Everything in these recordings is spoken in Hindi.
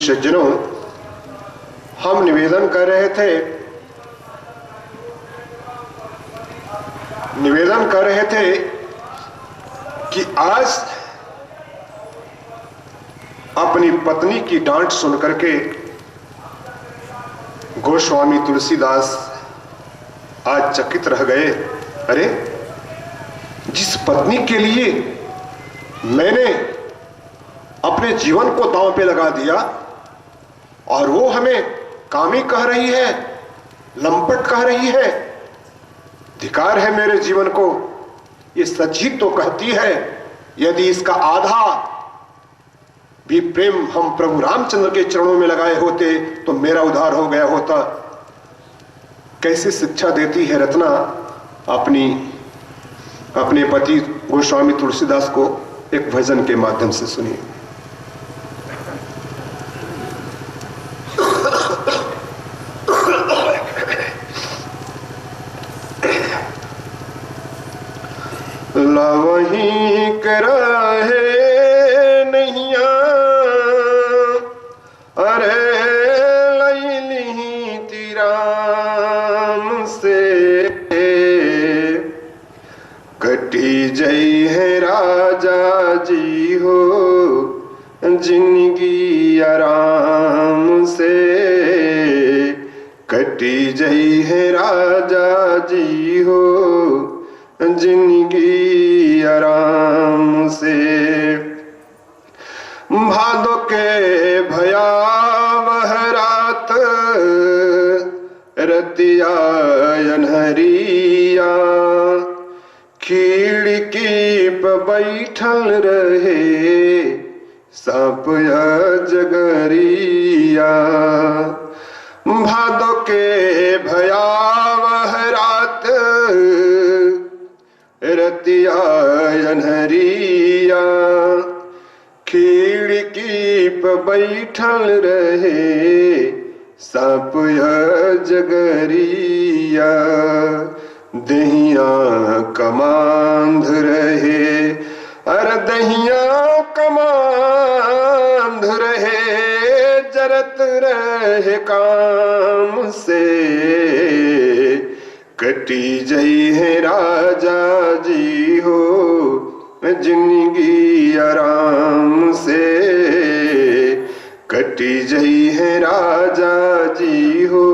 सज्जनों, हम निवेदन कर रहे थे कि आज अपनी पत्नी की डांट सुनकर के गोस्वामी तुलसीदास आज चकित रह गए। अरे, जिस पत्नी के लिए मैंने अपने जीवन को दांव पे लगा दिया और वो हमें कामी कह रही है, लंपट कह रही है, धिक्कार है मेरे जीवन को। ये सच ही तो कहती है, यदि इसका आधा भी प्रेम हम प्रभु रामचंद्र के चरणों में लगाए होते तो मेरा उद्धार हो गया होता। कैसे शिक्षा देती है रत्ना अपने पति गोस्वामी तुलसीदास को एक भजन के माध्यम से सुनिए। लवही करा है नैया, अरे लैली तिराम से, कटी जई है राजा जी हो जिंदगी आराम से, कटी जई है राजा जी हो जिंदगी आराम से। भादो के भयावह रात रतिया अनहरिया, खिड़की पे बैठल रहे सांप अजगरिया। भादो के भयावह रात रतिया अनहरिया, खिड़की पे बैठल रहे सांप अजगरिया। दहिया कमांध रहे, अरे दहिया कमांध रहे, जरत रहे काम से, कटी जई है राजा जी हो जिंदगी आराम से, कटी जई है राजा जी हो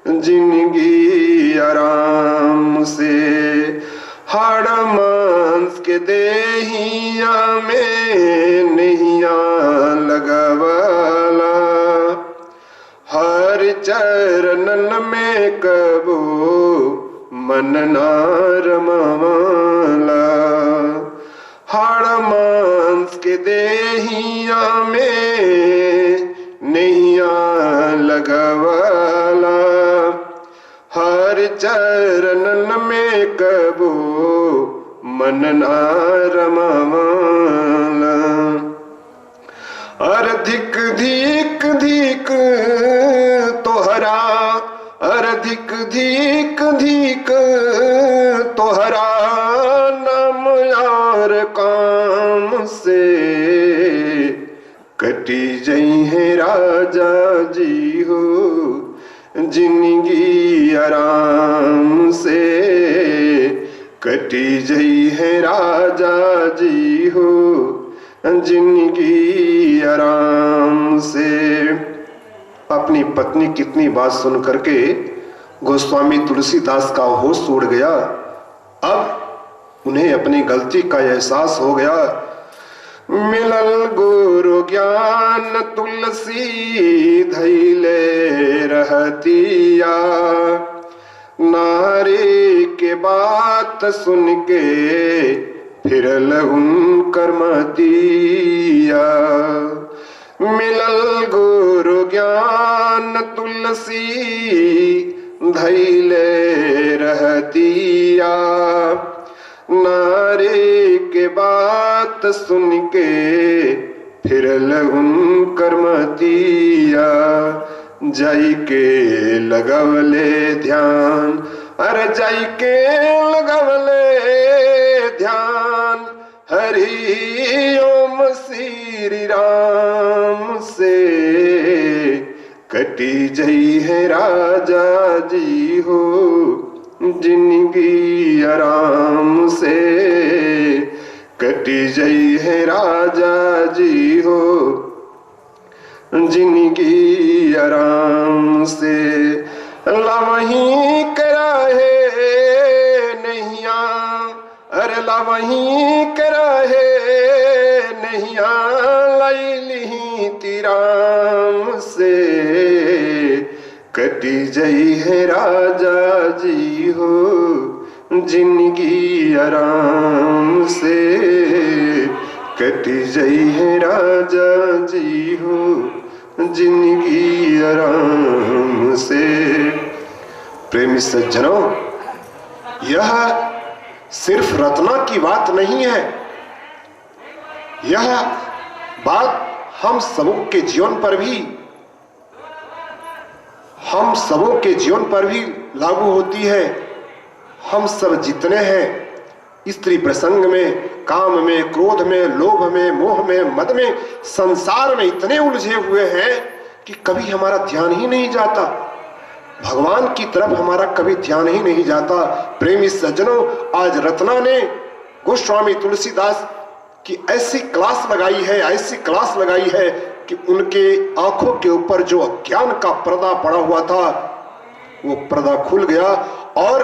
जिंदगी आराम से। हाड़ मांस के देहिया में नैया लगवाला, हर चरणन में कबो मन ना रमाला। हाड़ मांस के देहिया में नैया लगवाला, हर चरणन में कबो मन ना रमाला। अर धिक धिक धिक तोहरा, अर धिक धिक धिक तोहरा नाम यार काम से, कटी जई है राजा जी हो जिंदगी आराम से, कटी जई है राजा जी हो जिंदगी आराम से। अपनी पत्नी कितनी बात सुन करके गोस्वामी तुलसीदास का होश उड़ गया। अब उन्हें अपनी गलती का एहसास हो गया। मिलल गुरु ज्ञान तुलसी धैले रहतिया, नारी के बात सुन के फिरल उनकर मतिया। मिलल गुरु ज्ञान तुलसी धैले रहतिया, नारी के बात सुन के फिरल उनकर मतिया। जाई के लगवले ध्यान, अरे जाई के लगवले ध्यान, हरि ओम श्री राम से कटी जई है राजा जी हो जिंदगी आराम से, कटी जई है राजा जी हो जिंदगी आराम से। लावहीं करा है नैया, अरे लावहीं करा है नैया, लैली तिराम से, कटी जई है राजा जी हो जिंदगी आराम से, कटी जई है राजा जी हो जिंदगी आराम से। प्रेमी सज्जनों, यह सिर्फ रत्ना की बात नहीं है, यह बात हम सबों के जीवन पर भी, हम सबों के जीवन पर भी लागू होती है। हम सब जितने हैं स्त्री प्रसंग में, काम में, क्रोध में, लोभ में, मोह में, मद में, संसार में इतने उलझे हुए हैं कि कभी हमारा ध्यान ही नहीं जाता, भगवान की तरफ हमारा कभी ध्यान ही नहीं जाता। प्रेमी सज्जनों, आज रत्ना ने गोस्वामी तुलसीदास की ऐसी क्लास लगाई है, ऐसी क्लास लगाई है कि उनके आंखों के ऊपर जो अज्ञान का पर्दा पड़ा हुआ था वो पर्दा खुल गया और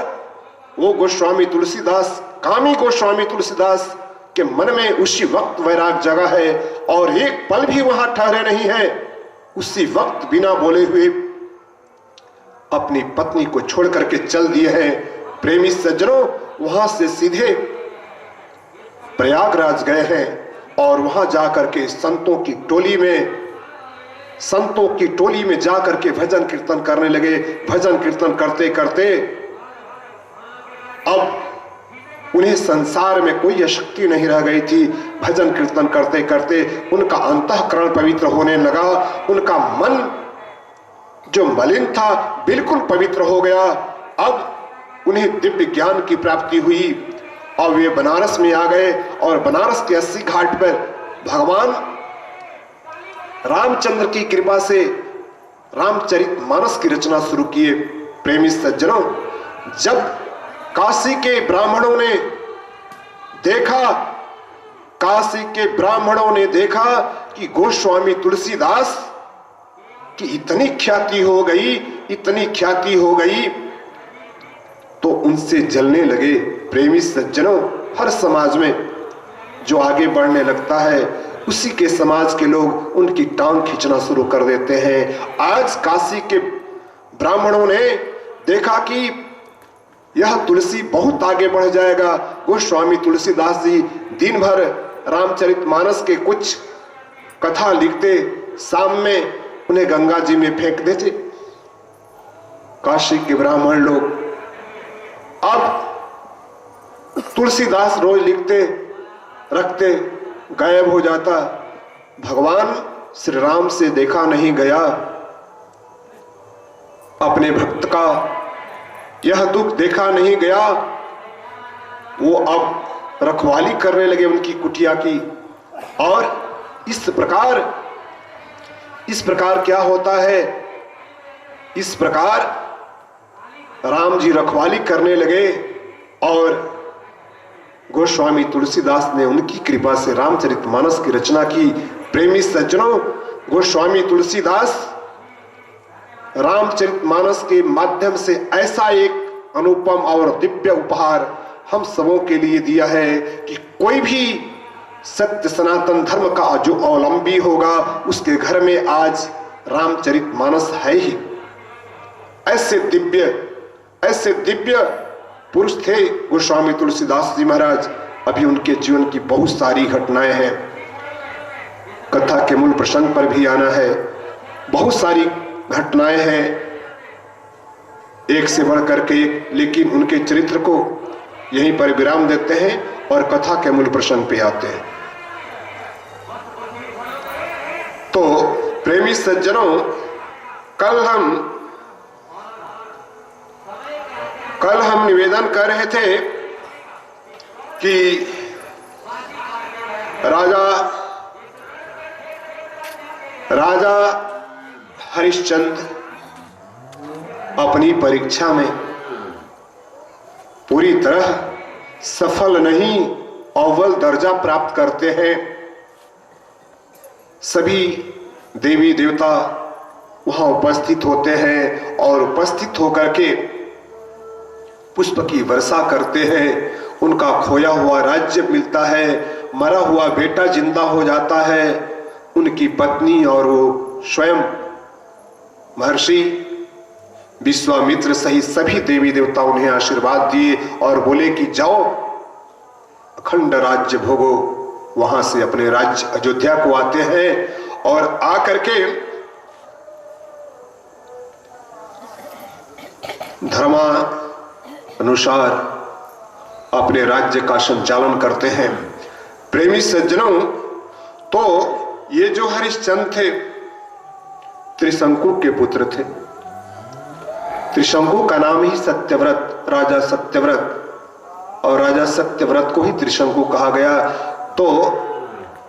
वो गोस्वामी तुलसीदास, कामी गोस्वामी तुलसीदास के मन में उसी वक्त वैराग जगा है और एक पल भी वहां ठहरे नहीं है। उसी वक्त बिना बोले हुए अपनी पत्नी को छोड़ करके चल दिए हैं। प्रेमी सज्जनों, वहां से सीधे प्रयागराज गए हैं और वहां जाकर के संतों की टोली में जाकर के भजन कीर्तन करने लगे। भजन कीर्तन करते करते अब उन्हें संसार में कोई अशक्ति नहीं रह गई थी। भजन कीर्तन करते करते उनका अंतःकरण पवित्र होने लगा, उनका मन जो मलिन था बिल्कुल पवित्र हो गया। अब उन्हें दिव्य ज्ञान की प्राप्ति हुई और वे बनारस में आ गए और बनारस के 80 घाट पर भगवान रामचंद्र की कृपा से रामचरितमानस की रचना शुरू किए। प्रेमी सज्जनों, जब काशी के ब्राह्मणों ने देखा कि गोस्वामी तुलसीदास की इतनी ख्याति हो गई तो उनसे जलने लगे। प्रेमी सज्जनों, हर समाज में जो आगे बढ़ने लगता है उसी के समाज के लोग उनकी टांग खींचना शुरू कर देते हैं। आज काशी के ब्राह्मणों ने देखा कि यह तुलसी बहुत आगे बढ़ जाएगा। गोस्वामी तुलसीदास जी दिन भर रामचरितमानस के कुछ कथा लिखते, शाम में उन्हें गंगा जी में फेंक देते। काशी के ब्राह्मण लोग, अब तुलसीदास रोज लिखते रखते, गायब हो जाता। भगवान श्री राम से देखा नहीं गया, अपने भक्त का यह दुख देखा नहीं गया। वो अब रखवाली करने लगे उनकी कुटिया की। और इस प्रकार क्या होता है, इस प्रकार राम जी रखवाली करने लगे और गोस्वामी तुलसीदास ने उनकी कृपा से रामचरितमानस की रचना की। प्रेमी सज्जनों, गोस्वामी तुलसीदास रामचरितमानस के माध्यम से ऐसा एक अनुपम और दिव्य उपहार हम सबों के लिए दिया है कि कोई भी सत्य सनातन धर्म का जो अवलंबी होगा उसके घर में आज रामचरितमानस है ही। ऐसे दिव्य पुरुष थे गोस्वामी तुलसीदास जी महाराज। अभी उनके जीवन की बहुत सारी घटनाएं हैं, कथा के मूल प्रसंग पर भी आना है। बहुत सारी घटनाएं हैं, एक से बढ़ करके एक, लेकिन उनके चरित्र को यहीं पर विराम देते हैं और कथा के मूल प्रसंग पे आते हैं। तो प्रेमी सज्जनों, कल हम निवेदन कर रहे थे कि राजा हरिश्चंद्र अपनी परीक्षा में पूरी तरह सफल नहीं, अव्वल दर्जा प्राप्त करते हैं। सभी देवी देवता वहां उपस्थित होते हैं और उपस्थित होकर के पुष्प की वर्षा करते हैं। उनका खोया हुआ राज्य मिलता है, मरा हुआ बेटा जिंदा हो जाता है। उनकी पत्नी और वो स्वयं महर्षि विश्वामित्र सहित सभी देवी देवता उन्हें आशीर्वाद दिए और बोले कि जाओ अखंड राज्य भोगो। वहां से अपने राज्य अयोध्या को आते हैं और आकर के धर्मा अनुसार अपने राज्य का संचालन करते हैं। प्रेमी सज्जनों, तो ये जो हरिश्चंद्र थे त्रिशंकु के पुत्र थे। त्रिशंकु का नाम ही सत्यव्रत, राजा सत्यव्रत, और राजा सत्यव्रत को ही त्रिशंकु कहा गया। तो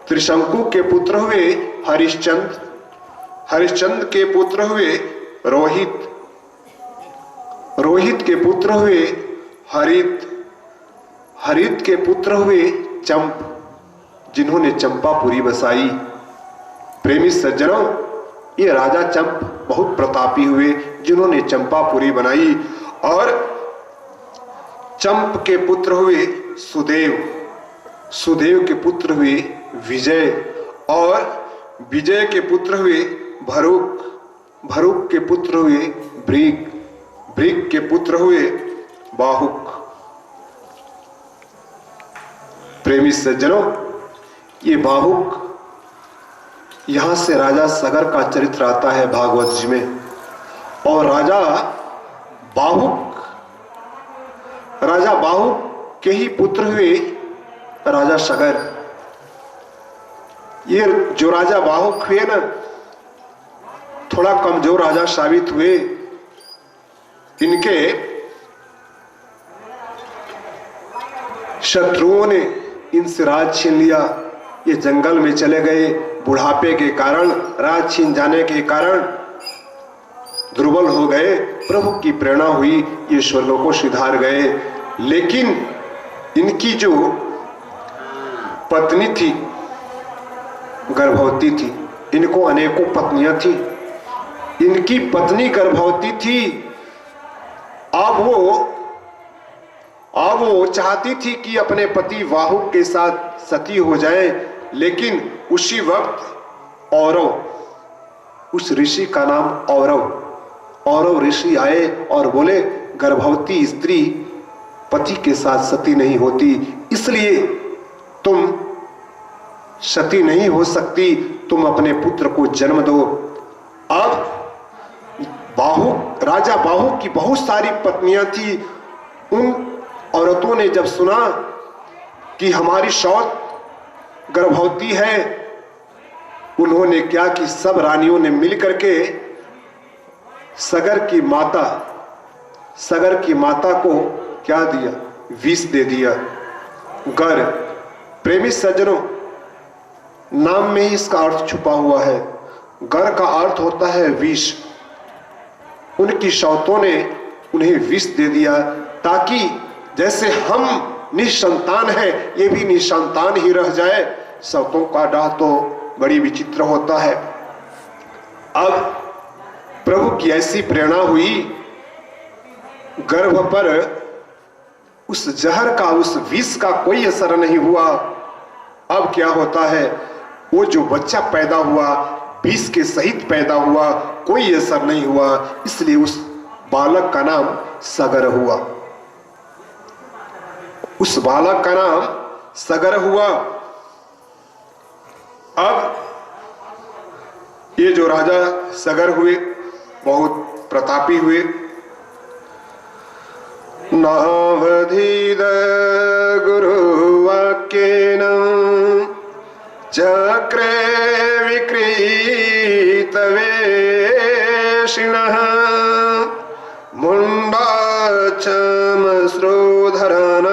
त्रिशंकु के पुत्र हुए हरिश्चंद्र, हरिश्चंद्र के पुत्र हुए रोहित, रोहित के पुत्र हुए हरित, हरित के पुत्र हुए चंप, जिन्होंने चंपापुरी बसाई। प्रेमी सज्जनों, ये राजा चंप बहुत प्रतापी हुए जिन्होंने चंपापुरी बनाई। और चंप के पुत्र हुए सुदेव, सुदेव के पुत्र हुए विजय, और विजय के पुत्र हुए भरूक, भरूक के पुत्र हुए भृग, भृग के पुत्र हुए बाहुक। प्रेमी सज्जनों, ये बाहुक, यहां से राजा सगर का चरित्र आता है भागवत जी में। और राजा बाहुक के ही पुत्र हुए राजा सगर। ये जो राजा बाहुक हुए ना, थोड़ा कमजोर राजा साबित हुए। इनके शत्रुओं ने इनसे राज छीन लिया। ये जंगल में चले गए, बुढ़ापे के कारण, राज छीन जाने के कारण दुर्बल हो गए। प्रभु की प्रेरणा हुई, ये स्वलों को सिधार गए। लेकिन इनकी जो पत्नी थी गर्भवती थी। इनको अनेकों पत्नियां थी। इनकी पत्नी गर्भवती थी। अब वो चाहती थी कि अपने पति बाहुक के साथ सती हो जाए। लेकिन उसी वक्त औरव, उस ऋषि का नाम औरव, औरव ऋषि आए और बोले गर्भवती स्त्री पति के साथ सती नहीं होती, इसलिए तुम सती नहीं हो सकती, तुम अपने पुत्र को जन्म दो। अब बाहुक, राजा बाहुक की बहुत सारी पत्नियां थी। उन औरतों ने जब सुना कि हमारी सौत गर्भवती है, उन्होंने क्या कि सब रानियों ने मिलकर के सगर की माता को क्या दिया, विष दे दिया। गर, प्रेमी सज्जनों, नाम में ही इसका अर्थ छुपा हुआ है। गर का अर्थ होता है विष। उनकी सौतों ने उन्हें विष दे दिया, ताकि जैसे हम निसंतान है, ये भी निसंतान ही रह जाए। सौतों का डाह तो बड़ी विचित्र होता है। अब प्रभु की ऐसी प्रेरणा हुई, गर्भ पर उस जहर का, उस विष का कोई असर नहीं हुआ। अब क्या होता है, वो जो बच्चा पैदा हुआ विष के सहित पैदा हुआ, कोई असर नहीं हुआ। इसलिए उस बालक का नाम सगर हुआ। उस बालक का नाम सगर हुआ। अब ये जो राजा सगर हुए बहुत प्रतापी हुए। नावधीद गुरुवाक्येन चक्रे विक्रीत वेशिणः मुंडाचमश्रुधरन्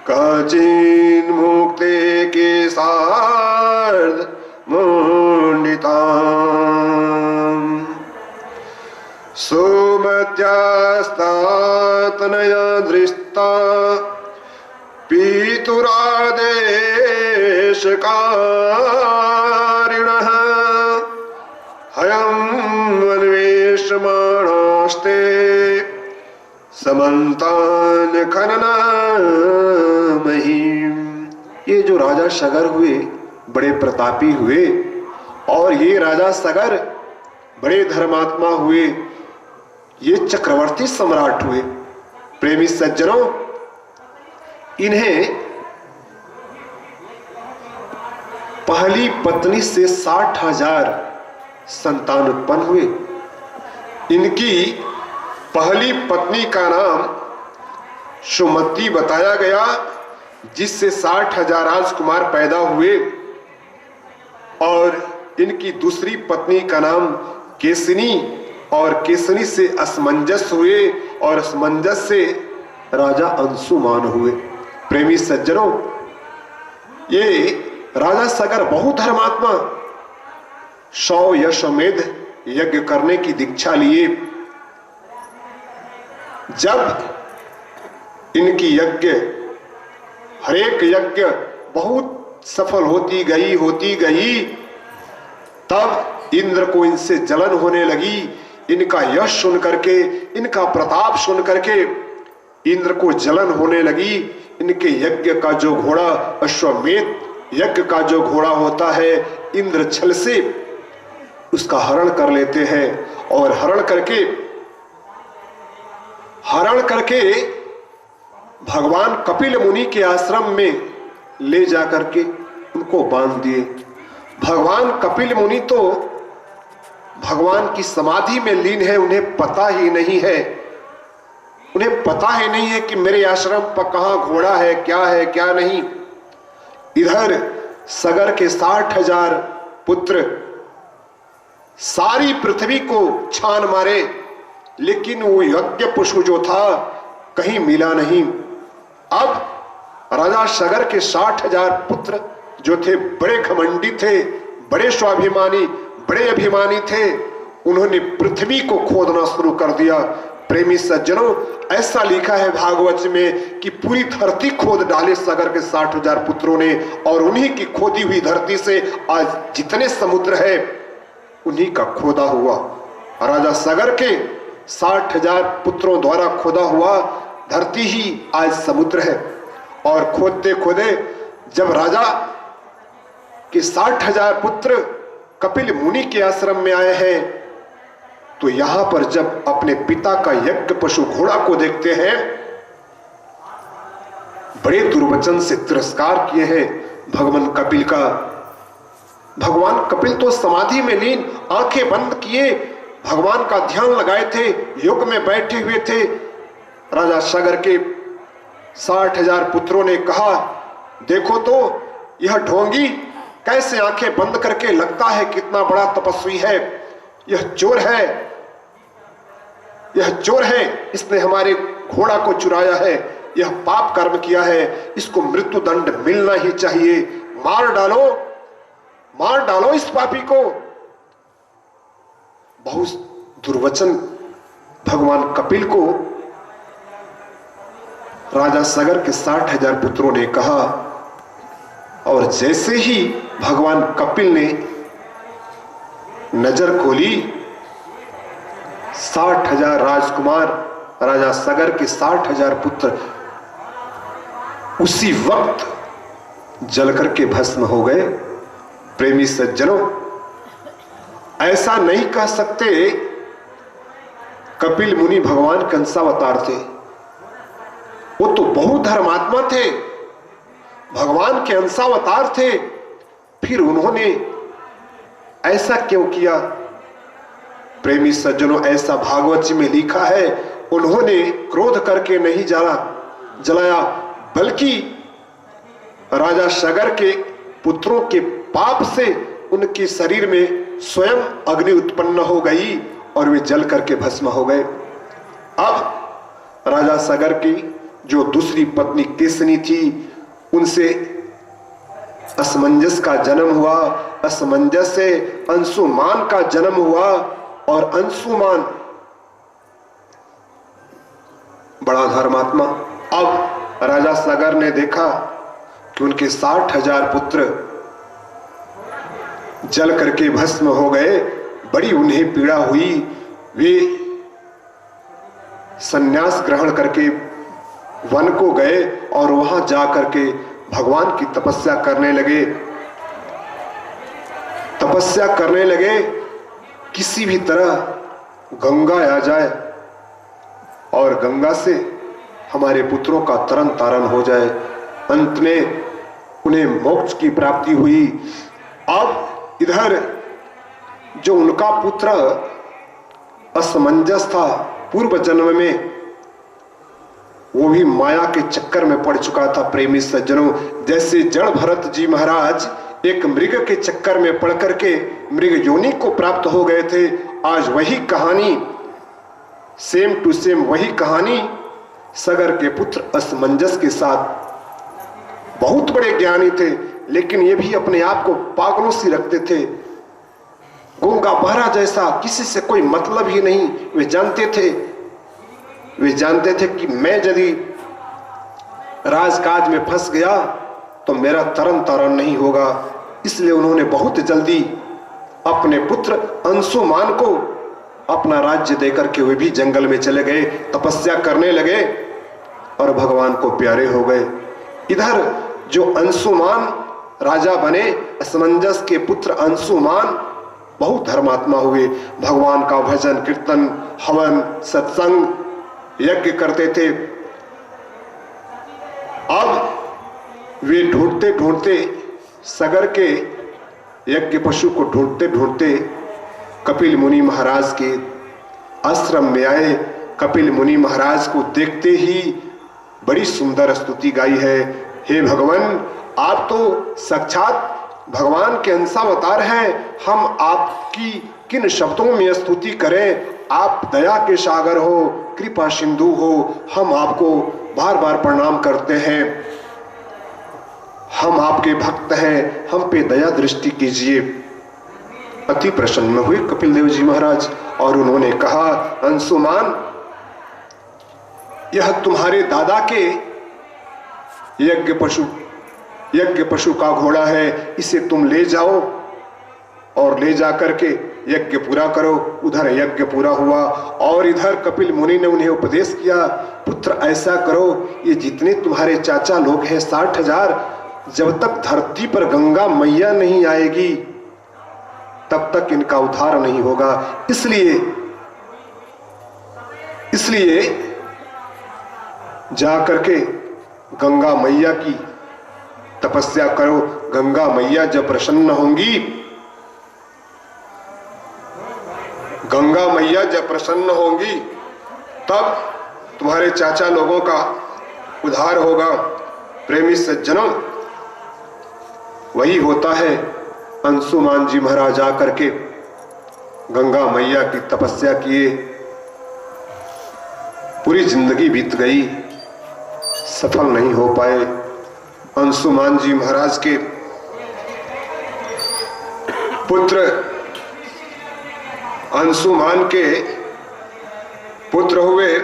काचिन् मुक्ते केसार्ध मुंडितान्। सुमत्यास्तातनया दृष्टा पीतुरादेशकारिणः हयम् अन्वेषमाणास्ते समन्तान खननामहीम्। ये जो राजा सगर हुए बड़े प्रतापी हुए, और ये राजा सगर बड़े धर्मात्मा हुए, ये चक्रवर्ती सम्राट हुए। प्रेमी सज्जनों, इन्हें पहली पत्नी से 60,000 संतान उत्पन्न हुए। इनकी पहली पत्नी का नाम सुमति बताया गया, जिससे 60,000 राजकुमार पैदा हुए। और इनकी दूसरी पत्नी का नाम केसनी, और केसनी से असमंजस हुए, और असमंजस से राजा अंशुमान हुए। प्रेमी सज्जनों, ये राजा सगर बहुत धर्मात्मा 100 यशोमेध यज्ञ करने की दीक्षा लिए। जब इनकी यज्ञ, हरेक यज्ञ बहुत सफल होती गई, तब इंद्र को इनसे जलन होने लगी। इनका यश सुन करके, इनका प्रताप सुन करके इंद्र को जलन होने लगी। इनके यज्ञ का जो घोड़ा, अश्वमेध यज्ञ का जो घोड़ा होता है, इंद्र छल से उसका हरण कर लेते हैं, और हरण करके भगवान कपिल मुनि के आश्रम में ले जाकर के उनको बांध दिए। भगवान कपिल मुनि तो भगवान की समाधि में लीन है, उन्हें पता ही नहीं है कि मेरे आश्रम पर कहां घोड़ा है क्या नहीं। इधर सगर के 60,000 पुत्र सारी पृथ्वी को छान मारे, लेकिन वो यज्ञ पशु जो था कहीं मिला नहीं। अब राजा सगर के 60,000 पुत्र जो थे, बड़े घमंडी थे, बड़े स्वाभिमानी, बड़े अभिमानी थे। उन्होंने पृथ्वी को खोदना शुरू कर दिया। प्रेमी सज्जनों, ऐसा लिखा है भागवत में कि पूरी धरती खोद डाले सगर के 60,000 पुत्रों ने, और उन्हीं की खोदी हुई धरती से आज जितने समुद्र है उन्हीं का खोदा हुआ। राजा सगर के 60,000 पुत्रों द्वारा खोदा हुआ धरती ही आज समुद्र है। और खोदते खोदे जब राजा के 60,000 पुत्र कपिल मुनि के आश्रम में आए हैं, तो यहां पर जब अपने पिता का यज्ञ पशु घोड़ा को देखते हैं, बड़े दुर्वचन से तिरस्कार किए हैं भगवान कपिल का। भगवान कपिल तो समाधि में लीन, आंखें बंद किए भगवान का ध्यान लगाए थे, योग में बैठे हुए थे। राजा सगर के 60,000 पुत्रों ने कहा, देखो तो यह ढोंगी कैसे आंखें बंद करके, लगता है कितना बड़ा तपस्वी है। यह चोर है, इसने हमारे घोड़ा को चुराया है, यह पाप कर्म किया है, इसको मृत्यु दंड मिलना ही चाहिए। मार डालो इस पापी को। बहुत दुर्वचन भगवान कपिल को राजा सगर के 60,000 पुत्रों ने कहा। और जैसे ही भगवान कपिल ने नजर खोली, 60,000 राजकुमार, राजा सगर के 60,000 पुत्र उसी वक्त जल करके भस्म हो गए। प्रेमी सज्जनों, ऐसा नहीं कह सकते कपिल मुनि भगवान कंसावतार थे। वो तो बहुत धर्मात्मा थे, भगवान के अंशावतार थे, फिर उन्होंने ऐसा क्यों किया? प्रेमी सज्जनों, ऐसा भागवत जी में लिखा है, उन्होंने क्रोध करके नहीं जलाया, बल्कि राजा सगर के पुत्रों के पाप से उनके शरीर में स्वयं अग्नि उत्पन्न हो गई और वे जल करके भस्म हो गए। अब राजा सगर की जो दूसरी पत्नी केसनी थी, उनसे असमंजस का जन्म हुआ, असमंजस से अंशुमान का जन्म हुआ, और अंशुमान बड़ा धर्मात्मा। अब राजा सागर ने देखा कि उनके 60,000 पुत्र जल करके भस्म हो गए। बड़ी उन्हें पीड़ा हुई। वे संन्यास ग्रहण करके वन को गए और वहां जा करके भगवान की तपस्या करने लगे। तपस्या करने लगे किसी भी तरह गंगा आ जाए और गंगा से हमारे पुत्रों का तरन तारण हो जाए। अंत में उन्हें मोक्ष की प्राप्ति हुई। अब इधर जो उनका पुत्र असमंजस था पूर्व जन्म में, वो भी माया के चक्कर में पड़ चुका था। प्रेमी सज्जनों, जैसे जड़ भरत जी महाराज एक मृग के चक्कर में पड़ करके मृग योनि को प्राप्त हो गए थे, आज वही कहानी, सेम टू सेम वही कहानी सगर के पुत्र असमंजस के साथ। बहुत बड़े ज्ञानी थे, लेकिन ये भी अपने आप को पागलों से रखते थे। गूंगा बहरा जैसा, किसी से कोई मतलब ही नहीं। वे जानते थे कि मैं यदि राजकाज में फंस गया तो मेरा तरन तारण नहीं होगा। इसलिए उन्होंने बहुत जल्दी अपने पुत्र अंशुमान को अपना राज्य देकर के वे भी जंगल में चले गए, तपस्या करने लगे और भगवान को प्यारे हो गए। इधर जो अंशुमान राजा बने, असमंजस के पुत्र अंशुमान बहुत धर्मात्मा हुए। भगवान का भजन कीर्तन हवन सत्संग यज्ञ करते थे। अब वे ढूंढते ढूंढते सगर के यज्ञ पशु को ढूंढते ढूंढते कपिल मुनि महाराज के आश्रम में आए। कपिल मुनि महाराज को देखते ही बड़ी सुंदर स्तुति गाई है। हे भगवान, आप तो साक्षात भगवान के अंशावतार हैं। हम आपकी किन शब्दों में स्तुति करें। आप दया के सागर हो, कृपा सिंधु हो। हम आपको बार बार प्रणाम करते हैं। हम आपके भक्त हैं, हम पे दया दृष्टि कीजिए। अति प्रसन्न हुए कपिल देव जी महाराज और उन्होंने कहा, अंशुमान, यह तुम्हारे दादा के यज्ञ पशु का घोड़ा है। इसे तुम ले जाओ और ले जाकर के यज्ञ पूरा करो। उधर यज्ञ पूरा हुआ और इधर कपिल मुनि ने उन्हें उपदेश किया, पुत्र ऐसा करो, ये जितने तुम्हारे चाचा लोग हैं 60,000, जब तक धरती पर गंगा मैया नहीं आएगी तब तक इनका उद्धार नहीं होगा। इसलिए जा करके गंगा मैया की तपस्या करो। गंगा मैया जब प्रसन्न होंगी, गंगा मैया जब प्रसन्न होंगी तब तुम्हारे चाचा लोगों का उद्धार होगा। प्रेमी सज्जनों, वही होता है। अंशुमान जी महाराज आकर के गंगा मैया की तपस्या किए। पूरी जिंदगी बीत गई, सफल नहीं हो पाए। अंशुमान जी महाराज के पुत्र, अंशुमान के पुत्र हुए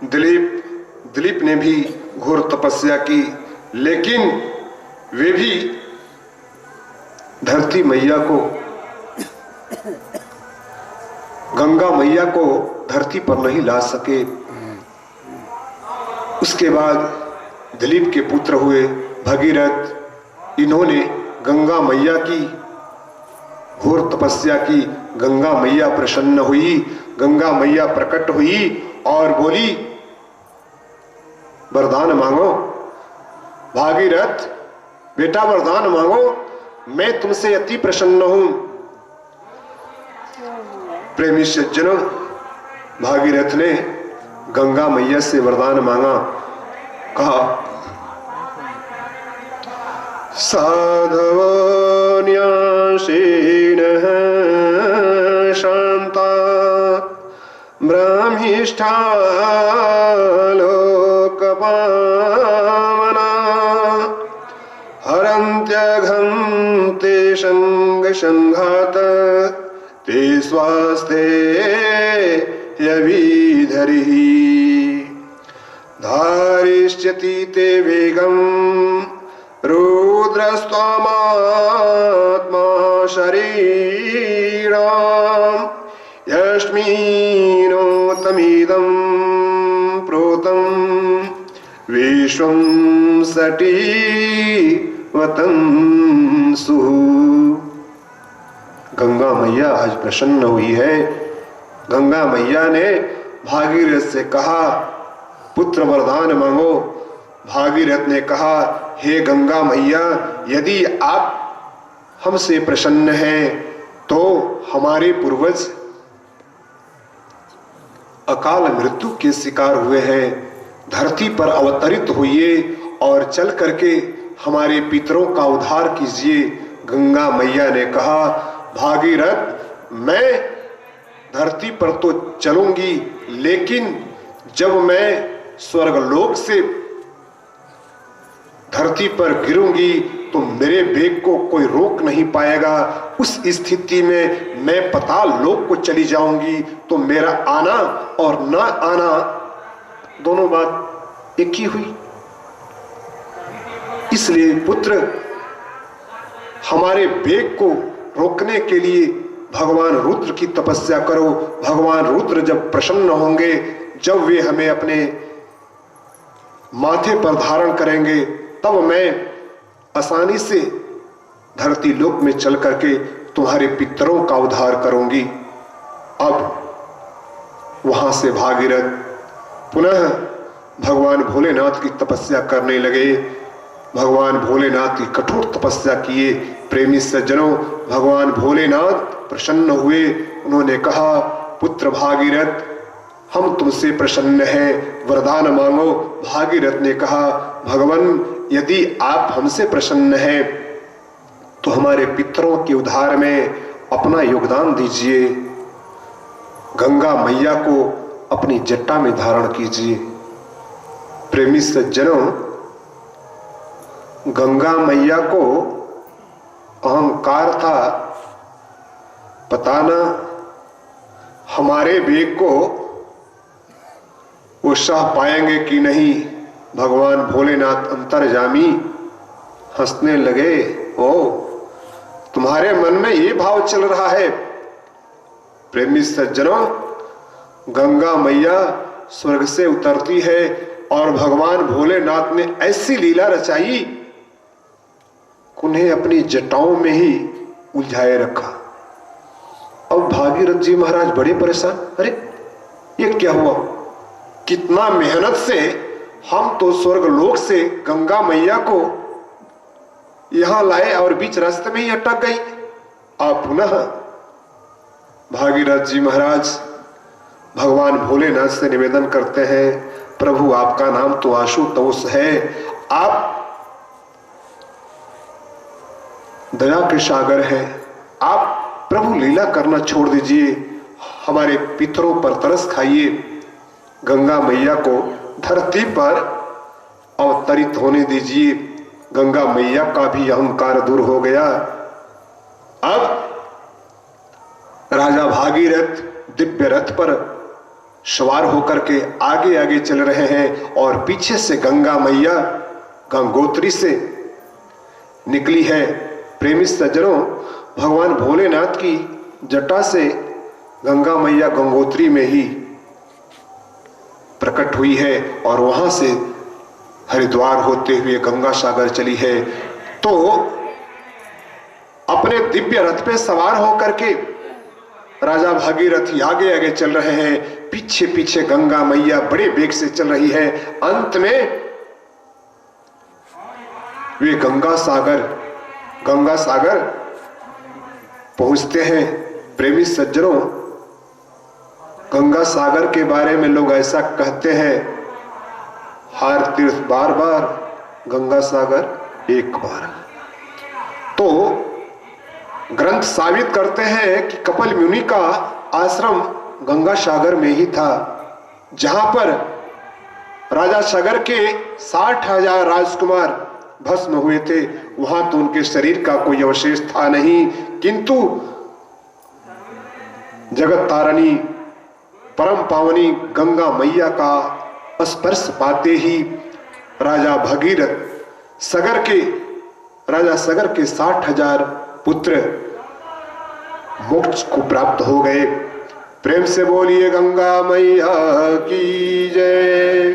दिलीप ने भी घोर तपस्या की, लेकिन वे भी धरती मैया को, गंगा मैया को धरती पर नहीं ला सके। उसके बाद दिलीप के पुत्र हुए भगीरथ, इन्होंने गंगा मैया की घोर तपस्या की। गंगा मैया प्रसन्न हुई, गंगा मैया प्रकट हुई और बोली, वरदान मांगो। भागीरथ बेटा वरदान मांगो, मैं तुमसे अति प्रसन्न हूं। प्रेमी सज्जनों, भागीरथ ने गंगा मैया से वरदान मांगा। कहा, साधवो न्यासीनः शान्ता ब्रह्मिष्ठा लोकपावना हरन्त्यघं ते संघात ते स्वास्थे यविधरिः। धारिष्यति ते वेगं रुद्रस्त्वमात्मा शरीरम् यस्मिन्नोतमिदं प्रोतं विश्वं सटीवतंसु। गंगा मैया आज प्रसन्न हुई है। गंगा मैया ने भागीरथ से कहा पुत्र वरदान मांगो। भागीरथ ने कहा हे गंगा मैया, यदि आप हमसे प्रसन्न हैं तो हमारे पूर्वज अकाल मृत्यु के शिकार हुए हैं, धरती पर अवतरित होइए और चल करके हमारे पितरों का उद्धार कीजिए। गंगा मैया ने कहा भागीरथ, मैं धरती पर तो चलूंगी, लेकिन जब मैं स्वर्गलोक से धरती पर गिरूंगी तो मेरे वेग को कोई रोक नहीं पाएगा। उस स्थिति में मैं पाताल लोक को चली जाऊंगी तो मेरा आना और ना आना दोनों बात एक ही हुई। इसलिए पुत्र, हमारे वेग को रोकने के लिए भगवान रुद्र की तपस्या करो। भगवान रुद्र जब प्रसन्न होंगे, जब वे हमें अपने माथे पर धारण करेंगे, तब मैं आसानी से धरती लोक में चल करके तुम्हारे पितरों का उद्धार करूंगी। अब वहां से भागीरथ पुनः भगवान भोलेनाथ की तपस्या करने लगे। भगवान भोलेनाथ की कठोर तपस्या किए। प्रेमी सज्जनों, भगवान भोलेनाथ प्रसन्न हुए। उन्होंने कहा पुत्र भागीरथ, हम तुमसे प्रसन्न हैं, वरदान मांगो। भागीरथ ने कहा भगवान, यदि आप हमसे प्रसन्न हैं तो हमारे पितरों के उद्धार में अपना योगदान दीजिए। गंगा मैया को अपनी जट्टा में धारण कीजिए। प्रेमी सज्जनों, गंगा मैया को अहंकार था, पता ना हमारे वेग को वो सह पाएंगे कि नहीं। भगवान भोलेनाथ अंतर्यामी हंसने लगे। ओ, तुम्हारे मन में ये भाव चल रहा है। प्रेमी सज्जनों, गंगा मैया स्वर्ग से उतरती है और भगवान भोलेनाथ ने ऐसी लीला रचाई, उन्हें अपनी जटाओं में ही उलझाए रखा। अब भागीरथ जी महाराज बड़े परेशान, अरे ये क्या हुआ? कितना मेहनत से हम तो स्वर्ग लोक से गंगा मैया को यहां लाए और बीच रास्ते में ही अटक गई। अब पुनः भागीरथ जी महाराज भगवान भोलेनाथ से निवेदन करते हैं, प्रभु आपका नाम तो आशुतोष है, आप दया के सागर हैं, आप प्रभु लीला करना छोड़ दीजिए, हमारे पितरों पर तरस खाइए। गंगा मैया को धरती पर अवतरित होने दीजिए। गंगा मैया का भी अहंकार दूर हो गया। अब राजा भागीरथ दिव्य रथ पर सवार होकर के आगे आगे चल रहे हैं और पीछे से गंगा मैया गंगोत्री से निकली है। प्रेमी सज्जनों, भगवान भोलेनाथ की जटा से गंगा मैया गंगोत्री में ही प्रकट हुई है और वहां से हरिद्वार होते हुए गंगा सागर चली है। तो अपने दिव्य रथ पे सवार होकर के राजा भागीरथी आगे आगे चल रहे हैं, पीछे पीछे गंगा मैया बड़े वेग से चल रही है। अंत में वे गंगा सागर पहुंचते हैं। प्रेमी सज्जनों, गंगा सागर के बारे में लोग ऐसा कहते हैं, हर तीर्थ बार बार, गंगा सागर एक बार। तो ग्रंथ साबित करते हैं कि कपिल मुनि का आश्रम गंगा सागर में ही था, जहां पर राजा सागर के 60,000 राजकुमार भस्म हुए थे। वहां तो उनके शरीर का कोई अवशेष था नहीं, किंतु जगत तारणी परम पावनी गंगा मैया का स्पर्श पाते ही राजा भगीरथ राजा सगर के 60,000 पुत्र मोक्ष को प्राप्त हो गए। प्रेम से बोलिए गंगा मैया की जय।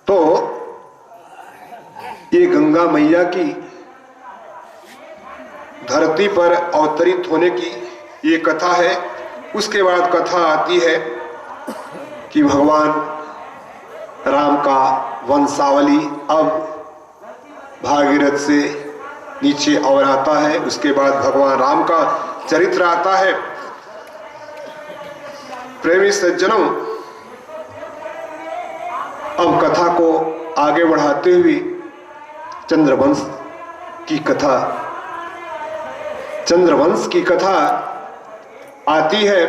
तो ये गंगा मैया की धरती पर अवतरित होने की ये कथा है। उसके बाद कथा आती है कि भगवान राम का वंशावली अब भागीरथ से नीचे और आता है। उसके बाद भगवान राम का चरित्र आता है। प्रेमी सज्जनों, अब कथा को आगे बढ़ाते हुए चंद्रवंश की कथा आती है।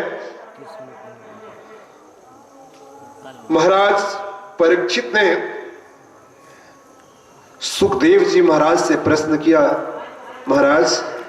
महाराज परीक्षित ने सुखदेव जी महाराज से प्रश्न किया, महाराज